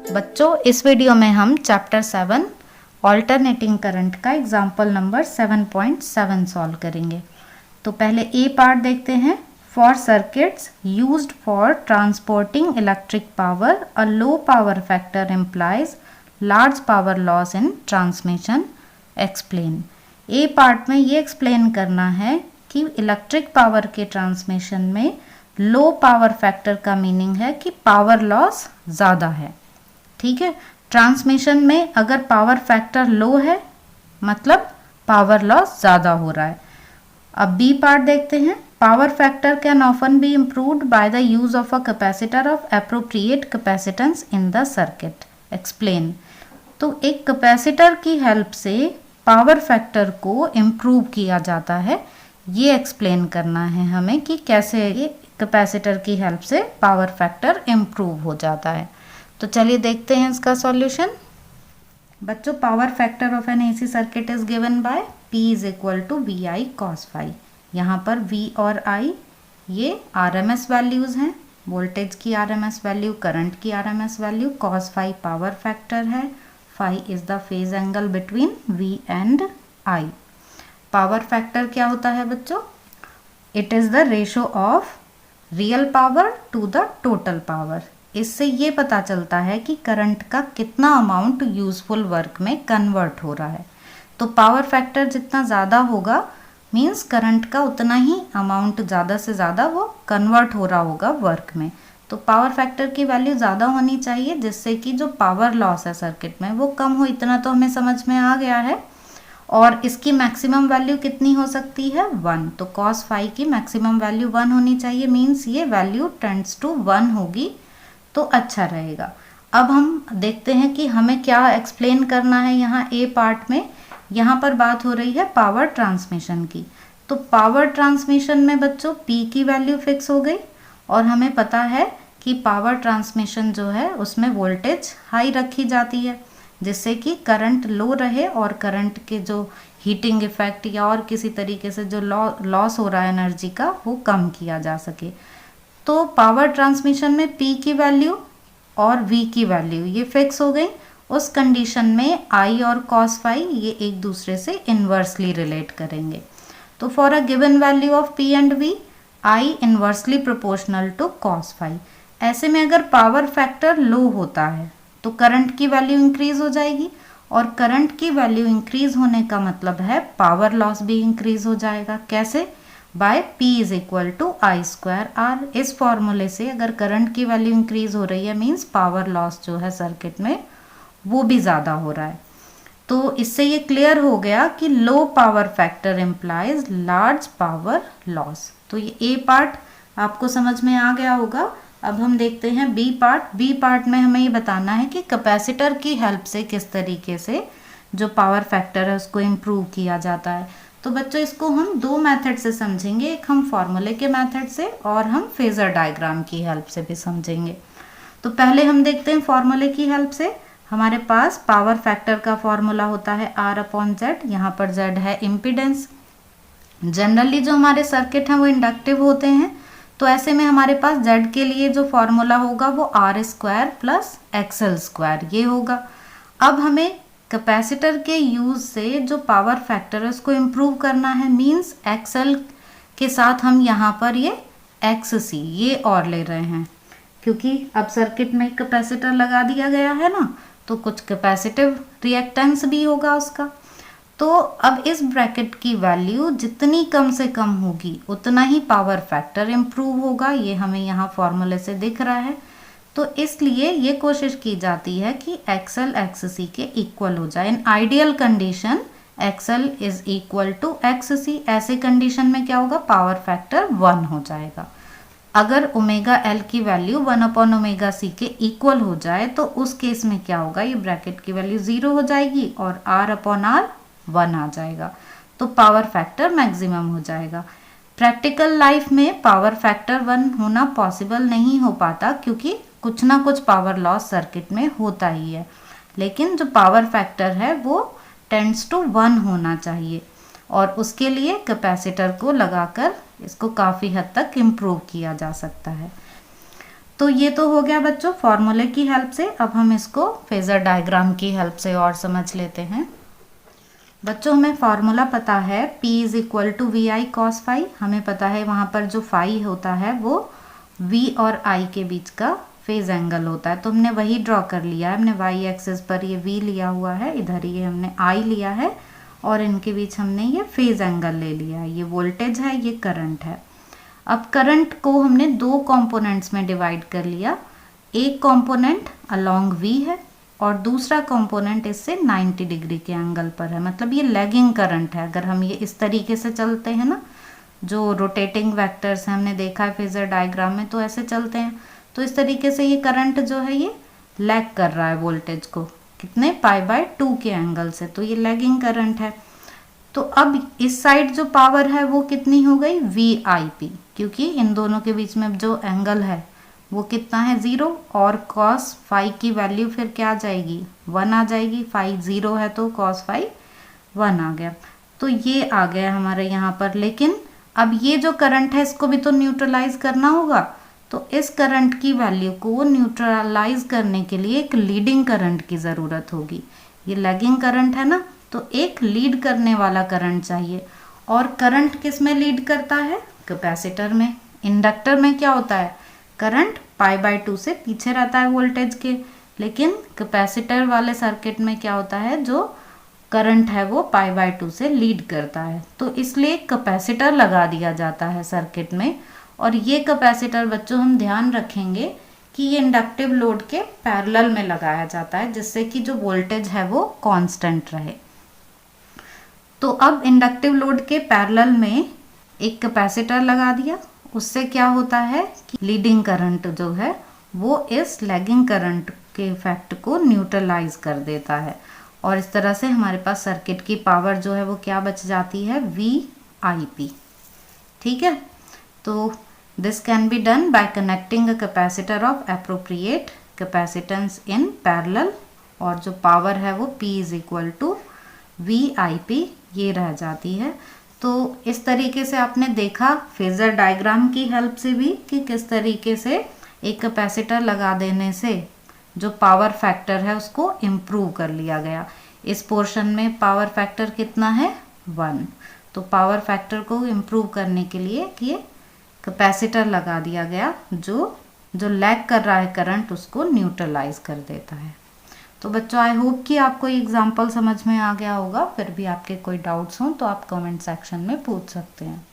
बच्चों, इस वीडियो में हम चैप्टर 7 ऑल्टरनेटिंग करंट का एग्जाम्पल नंबर 7.7 सॉल्व करेंगे। तो पहले ए पार्ट देखते हैं। For circuits used for transporting electric power a low power factor implies large power loss in transmission. Explain. A part में ये एक्सप्लेन करना है कि इलेक्ट्रिक पावर के ट्रांसमिशन में लो पावर फैक्टर का मीनिंग है कि पावर लॉस ज़्यादा है। ठीक है, ट्रांसमिशन में अगर पावर फैक्टर लो है मतलब पावर लॉस ज़्यादा हो रहा है। अब बी पार्ट देखते हैं। Power factor can often be improved by the use of a capacitor of appropriate capacitance in the circuit. Explain. तो एक कैपेसिटर की हेल्प से पावर फैक्टर को इम्प्रूव किया जाता है, ये एक्सप्लेन करना है हमें कि कैसे ये कैपेसिटर की हेल्प से पावर फैक्टर इम्प्रूव हो जाता है। तो चलिए देखते हैं इसका सॉल्यूशन। बच्चों, power factor of an AC circuit is given by P is equal to V I cos phi. यहाँ पर V और I ये RMS वैल्यूज़ हैं, वोल्टेज की RMS वैल्यू, करंट की RMS value, cos phi power factor है, phi is the phase angle between V and I। Power factor क्या होता है बच्चों? It is the ratio of real power to the total power. इससे ये पता चलता है कि करंट का कितना अमाउंट यूजफुल वर्क में कन्वर्ट हो रहा है। तो पावर फैक्टर जितना ज़्यादा होगा मींस करंट का उतना ही अमाउंट ज़्यादा से ज़्यादा वो कन्वर्ट हो रहा होगा वर्क में। तो पावर फैक्टर की वैल्यू ज़्यादा होनी चाहिए जिससे कि जो पावर लॉस है सर्किट में वो कम हो। इतना तो हमें समझ में आ गया है। और इसकी मैक्सिमम वैल्यू कितनी हो सकती है? 1। तो कॉस फाई की मैक्सिमम वैल्यू 1 होनी चाहिए, मींस ये वैल्यू टेंड्स टू 1 होगी तो अच्छा रहेगा। अब हम देखते हैं कि हमें क्या एक्सप्लेन करना है यहाँ ए पार्ट में। यहाँ पर बात हो रही है पावर ट्रांसमिशन की। तो पावर ट्रांसमिशन में बच्चों P की वैल्यू फिक्स हो गई और हमें पता है कि पावर ट्रांसमिशन जो है उसमें वोल्टेज हाई रखी जाती है जिससे कि करंट लो रहे और करंट के जो हीटिंग इफेक्ट या और किसी तरीके से जो लॉस हो रहा है एनर्जी का वो कम किया जा सके। तो पावर ट्रांसमिशन में P की वैल्यू और V की वैल्यू ये फिक्स हो गई। उस कंडीशन में I और cos फाई ये एक दूसरे से इन्वर्सली रिलेट करेंगे। तो for a given value of P and V I inversely proportional to cos phi. ऐसे में अगर पावर फैक्टर लो होता है तो करंट की वैल्यू इंक्रीज हो जाएगी और करंट की वैल्यू इंक्रीज होने का मतलब है पावर लॉस भी इंक्रीज हो जाएगा। कैसे? By P is equal to I square R. इस फॉर्मूले से अगर करंट की वैल्यू इंक्रीज हो रही है मीन्स पावर लॉस जो है सर्किट में वो भी ज़्यादा हो रहा है। तो इससे ये क्लियर हो गया कि low power factor implies large power loss. तो ये ए पार्ट आपको समझ में आ गया होगा। अब हम देखते हैं बी पार्ट। बी पार्ट में हमें ये बताना है कि कैपेसिटर की हेल्प से किस तरीके से जो पावर फैक्टर है उसको इम्प्रूव किया जाता है। तो बच्चों, इसको हम दो मेथड से समझेंगे। एक हम फॉर्मूले के मेथड से और हम फेजर डायग्राम की हेल्प से भी समझेंगे। तो पहले हम देखते हैं फॉर्मूले की हेल्प से। हमारे पास पावर फैक्टर का फॉर्मूला होता है R/Z। यहाँ पर Z है इम्पीडेंस। जनरली जो हमारे सर्किट हैं वो इंडक्टिव होते हैं, तो ऐसे में हमारे पास Z के लिए जो फॉर्मूला होगा वो R² प्लस XL² ये होगा। अब हमें कैपेसिटर के यूज से जो पावर फैक्टर है उसको इम्प्रूव करना है, मींस XL के साथ हम यहाँ पर ये XC ये और ले रहे हैं क्योंकि अब सर्किट में कैपेसिटर लगा दिया गया है ना, तो कुछ कैपेसिटिव रिएक्टेंस भी होगा उसका। तो अब इस ब्रैकेट की वैल्यू जितनी कम से कम होगी उतना ही पावर फैक्टर इम्प्रूव होगा। ये हमें यहाँ फॉर्मूले से दिख रहा है। तो इसलिए ये कोशिश की जाती है कि XL XC के इक्वल हो जाए। In ideal condition XL is equal to XC। ऐसे कंडीशन में क्या होगा? पावर फैक्टर 1 हो जाएगा। अगर ओमेगा L की वैल्यू 1/ओमेगा C के इक्वल हो जाए तो उस केस में क्या होगा? ये ब्रैकेट की वैल्यू 0 हो जाएगी और R/R 1 आ जाएगा। तो पावर फैक्टर मैक्सिमम हो जाएगा। प्रैक्टिकल लाइफ में पावर फैक्टर 1 होना पॉसिबल नहीं हो पाता क्योंकि कुछ ना कुछ पावर लॉस सर्किट में होता ही है, लेकिन जो पावर फैक्टर है वो टेंड्स टू 1 होना चाहिए और उसके लिए कैपेसिटर को लगाकर इसको काफ़ी हद तक इम्प्रूव किया जा सकता है। तो ये तो हो गया बच्चों फॉर्मूले की हेल्प से। अब हम इसको फेजर डायग्राम की हेल्प से और समझ लेते हैं। बच्चों हमें फॉर्मूला पता है P is equal to V I cos phi. हमें पता है वहाँ पर जो फाई होता है वो V और I के बीच का फेज एंगल होता है, तो हमने वही ड्रॉ कर लिया है। हमने वाई एक्सिस पर ये V लिया हुआ है, इधर ये हमने I लिया है और इनके बीच हमने ये फेज एंगल ले लिया है। ये वोल्टेज है, ये करंट है। अब करंट को हमने दो कंपोनेंट्स में डिवाइड कर लिया। एक कंपोनेंट अलोंग V है और दूसरा कंपोनेंट इससे 90 डिग्री के एंगल पर है, मतलब ये लैगिंग करंट है। अगर हम ये इस तरीके से चलते हैं ना, जो रोटेटिंग वेक्टर्स हैं हमने देखा है फेजर डायग्राम में, तो ऐसे चलते हैं, तो इस तरीके से ये करंट जो है ये लैग कर रहा है वोल्टेज को, कितने π/2 के एंगल से, तो ये लैगिंग करंट है। तो अब इस साइड जो पावर है वो कितनी हो गई VIP, क्योंकि इन दोनों के बीच में जो एंगल है वो कितना है 0, और cos फाई की वैल्यू फिर क्या आ जाएगी 1 आ जाएगी। फाई 0 है तो cos फाई 1 आ गया। तो ये आ गया हमारे यहाँ पर। लेकिन अब ये जो करंट है इसको भी तो न्यूट्रलाइज करना होगा, तो इस करंट की वैल्यू को न्यूट्रलाइज करने के लिए एक लीडिंग करंट की ज़रूरत होगी। ये लैगिंग करंट है ना, तो एक लीड करने वाला करंट चाहिए। और करंट किस में लीड करता है, कैपेसिटर में। इंडक्टर में क्या होता है, करंट π/2 से पीछे रहता है वोल्टेज के, लेकिन कैपेसिटर वाले सर्किट में क्या होता है, जो करंट है वो π/2 से लीड करता है। तो इसलिए कैपेसिटर लगा दिया जाता है सर्किट में, और ये कैपेसिटर बच्चों हम ध्यान रखेंगे कि ये इंडक्टिव लोड के पैरेलल में लगाया जाता है, जिससे कि जो वोल्टेज है वो कांस्टेंट रहे। तो अब इंडक्टिव लोड के पैरेलल में एक कैपेसिटर लगा दिया, उससे क्या होता है कि लीडिंग करंट जो है वो इस लैगिंग करंट के इफेक्ट को न्यूट्रलाइज कर देता है, और इस तरह से हमारे पास सर्किट की पावर जो है वो क्या बच जाती है VIP। ठीक है, तो this can be done by connecting a capacitor of appropriate capacitance in parallel, और जो पावर है वो P is equal to VIP ये रह जाती है। तो इस तरीके से आपने देखा फेजर डायग्राम की हेल्प से भी कि किस तरीके से एक कैपेसिटर लगा देने से जो पावर फैक्टर है उसको इम्प्रूव कर लिया गया। इस पोर्शन में पावर फैक्टर कितना है 1, तो पावर फैक्टर को इम्प्रूव करने के लिए ये कैपेसिटर लगा दिया गया, जो लैग कर रहा है करंट उसको न्यूट्रलाइज कर देता है। तो बच्चों आई होप कि आपको एग्जाम्पल समझ में आ गया होगा। फिर भी आपके कोई डाउट्स हों तो आप कमेंट सेक्शन में पूछ सकते हैं।